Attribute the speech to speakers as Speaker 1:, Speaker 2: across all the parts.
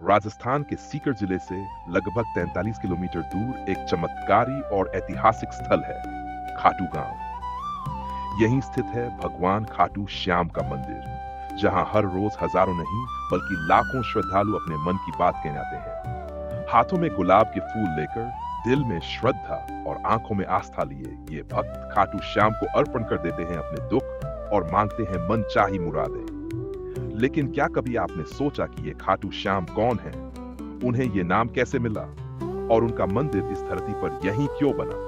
Speaker 1: राजस्थान के सीकर जिले से लगभग 43 किलोमीटर दूर एक चमत्कारी और ऐतिहासिक स्थल है, खाटू गांव। यहीं स्थित है भगवान खाटू श्याम का मंदिर, जहां हर रोज हजारों नहीं बल्कि लाखों श्रद्धालु अपने मन की बात कहने आते हैं। हाथों में गुलाब के फूल लेकर, दिल में श्रद्धा और आंखों में आस्था लिए ये भक्त खाटू श्याम को अर्पण कर देते हैं अपने दुख और मांगते हैं मनचाही मुरादें। लेकिन क्या कभी आपने सोचा कि ये खाटू श्याम कौन है, उन्हें ये नाम कैसे मिला और उनका मंदिर इस धरती पर यहीं क्यों बना?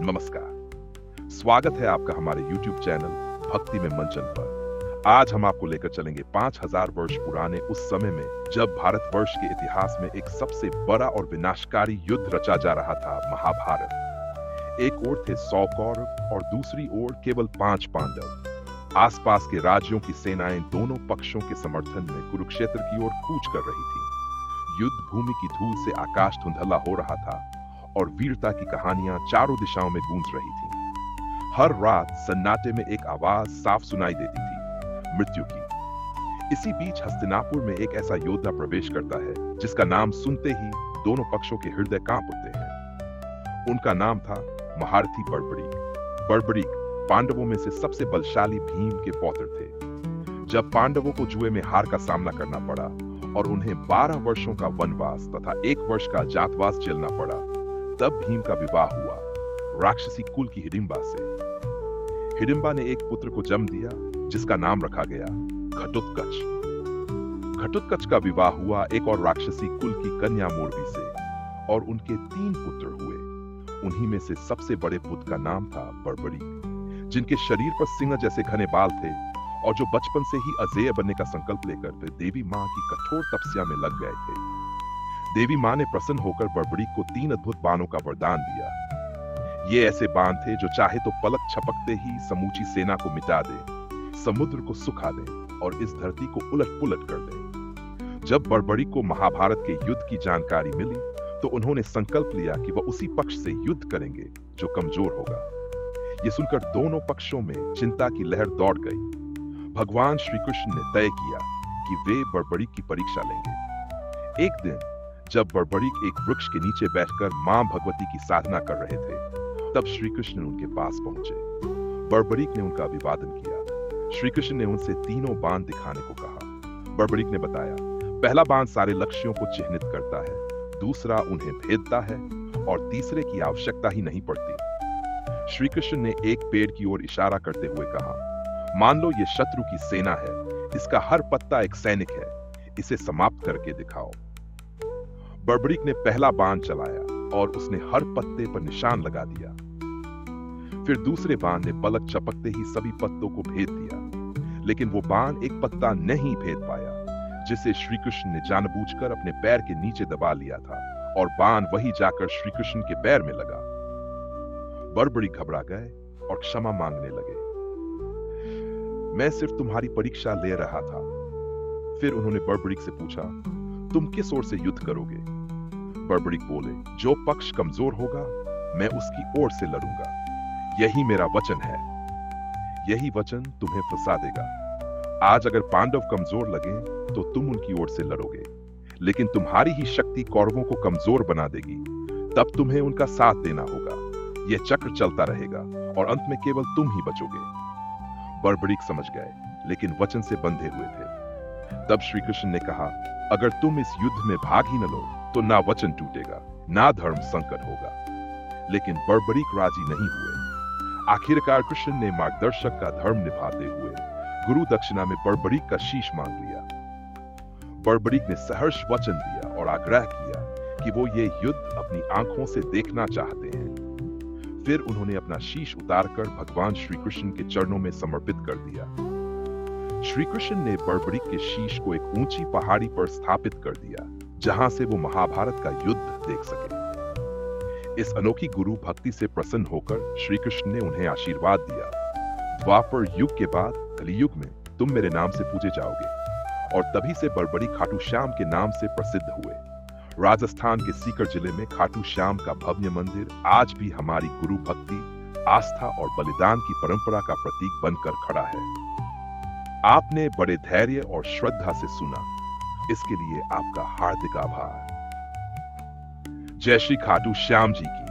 Speaker 1: नमस्कार, स्वागत है आपका हमारे YouTube चैनल भक्ति में मंचन पर। आज हम आपको लेकर चलेंगे 5000 वर्ष पुराने उस समय में, जब भारतवर्ष के इतिहास में एक सबसे बड़ा और विनाशकारी युद्ध रचा जा रहा था, महाभारत। एक ओर थे 100 कौरव और दूसरी ओर केवल 5 पांडव। आसपास के राज्यों की सेनाएं दोनों पक्षों के समर्थन में कुरुक्षेत्र की ओर कूच कर रही थीं। युद्ध भूमि की धूल से आकाश धुंधला हो रहा था और वीरता की कहानियां चारों दिशाओं में गूंज रही थीं। हर रात सन्नाटे में एक आवाज साफ सुनाई देती थी, मृत्यु की। इसी बीच हस्तिनापुर में एक ऐसा योद्धा प्रवेश करता है जिसका नाम सुनते ही दोनों पक्षों के हृदय कांप उठते हैं। उनका नाम था महारथी बर्बरीक। बर्बरीक पांडवों में से सबसे बलशाली भीम के पौत्र थे। जब पांडवों को जुए में हार का सामना करना पड़ा और उन्हें 12 वर्षों का वनवास तथा 1 वर्ष का अज्ञातवास झेलना पड़ा, तब भीम का विवाह हुआ राक्षसी कुल की हिडिंबा से। हिडिंबा ने एक पुत्र को जन्म दिया जिसका नाम रखा गया घटोत्कच। घटोत्कच का विवाह हुआ एक और राक्षसी कुल की कन्या मोरवी से और उनके 3 पुत्र हुए। उन्हीं में से सबसे बड़े पुत्र का नाम था बर्बरीक, जिनके शरीर पर सिंह जैसे घने बाल थे और जो बचपन से ही अजेय बनने का संकल्प लेकर वे देवी मां की कठोर तपस्या में लग गए थे। देवी मां ने प्रसन्न होकर बर्बरीक को 3 अद्भुत बाणों का वरदान दिया। ये ऐसे बाण थे जो चाहे तो पलक झपकते ही समूची सेना को मिटा दे, समुद्र को सुखा दे और इस धरती को उलट पुलट कर दे। जब बर्बरीक को महाभारत के युद्ध की जानकारी मिली तो उन्होंने संकल्प लिया कि वह उसी पक्ष से युद्ध करेंगे जो कमजोर होगा। ये सुनकर दोनों पक्षों में चिंता की लहर दौड़ गई। भगवान श्री कृष्ण ने तय किया कि वे बर्बरीक की परीक्षा लेंगे। एक दिन जब बर्बरीक एक वृक्ष के नीचे बैठकर मां भगवती की साधना कर रहे थे, तब श्री कृष्ण उनके पास पहुंचे। बर्बरीक ने उनका अभिवादन किया। श्री कृष्ण ने उनसे 3 बाण दिखाने को कहा। बर्बरीक ने बताया, पहला बाण सारे लक्ष्यों को चिह्नित करता है, दूसरा उन्हें भेदता है और तीसरे की आवश्यकता ही नहीं पड़ती। श्री कृष्ण ने एक पेड़ की ओर इशारा करते हुए कहा, मान लो ये शत्रु की सेना है, इसका हर पत्ता एक सैनिक है, इसे समाप्त करके दिखाओ। बर्बरीक ने पहला बाण चलाया और उसने हर पत्ते पर निशान लगा दिया। फिर दूसरे बाण ने पलक झपकते ही सभी पत्तों को भेद दिया, लेकिन वो बाण एक पत्ता नहीं भेद पाया, जिसे श्री कृष्ण ने जानबूझकर अपने पैर के नीचे दबा लिया था और बाण वही जाकर श्री कृष्ण के पैर में लगा। बर्बरीक घबरा गए और क्षमा मांगने लगे। मैं सिर्फ तुम्हारी परीक्षा ले रहा था। फिर उन्होंने बर्बरीक से पूछा, तुम किस ओर से युद्ध करोगे? बर्बरीक बोले, जो पक्ष कमजोर होगा मैं उसकी ओर से लड़ूंगा। यही मेरा वचन है। यही वचन तुम्हें फंसा देगा। आज अगर पांडव कमजोर लगे तो तुम उनकी ओर से लड़ोगे, लेकिन तुम्हारी ही शक्ति कौरवों को कमजोर बना देगी। तब तुम्हें उनका साथ देना होगा। यह चक्र चलता रहेगा और अंत में केवल तुम ही बचोगे। बर्बरीक समझ गए, लेकिन वचन से बंधे हुए थे। तब श्री कृष्ण ने कहा, अगर तुम इस युद्ध में भाग ही न लो तो ना वचन टूटेगा, ना धर्म संकट होगा। लेकिन बर्बरीक राजी नहीं हुए। आखिरकार कृष्ण ने मार्गदर्शक का धर्म निभाते हुए गुरु दक्षिणा में बर्बरीक का शीश मांग लिया। बर्बरीक ने सहर्ष वचन दिया और आग्रह किया कि वो ये युद्ध अपनी आंखों से देखना चाहते हैं। फिर उन्होंने अपना शीश उतारकर भगवान श्री कृष्ण के चरणों में समर्पित कर दिया। श्री कृष्ण ने बर्बरीक के शीश को एक ऊंची पहाड़ी पर स्थापित कर दिया, जहां से वो महाभारत का युद्ध देख सके। इस अनोखी गुरु भक्ति से प्रसन्न होकर श्री कृष्ण ने उन्हें आशीर्वाद दिया, द्वापर युग के बाद कलियुग में तुम मेरे नाम से पूजे जाओगे। और तभी से बर्बरीक खाटू श्याम के नाम से प्रसिद्ध हुए। राजस्थान के सीकर जिले में खाटू श्याम का भव्य मंदिर आज भी हमारी गुरु भक्ति, आस्था और बलिदान की परंपरा का प्रतीक बनकर खड़ा है। आपने बड़े धैर्य और श्रद्धा से सुना। इसके लिए आपका हार्दिक आभार। जय श्री खाटू श्याम जी की।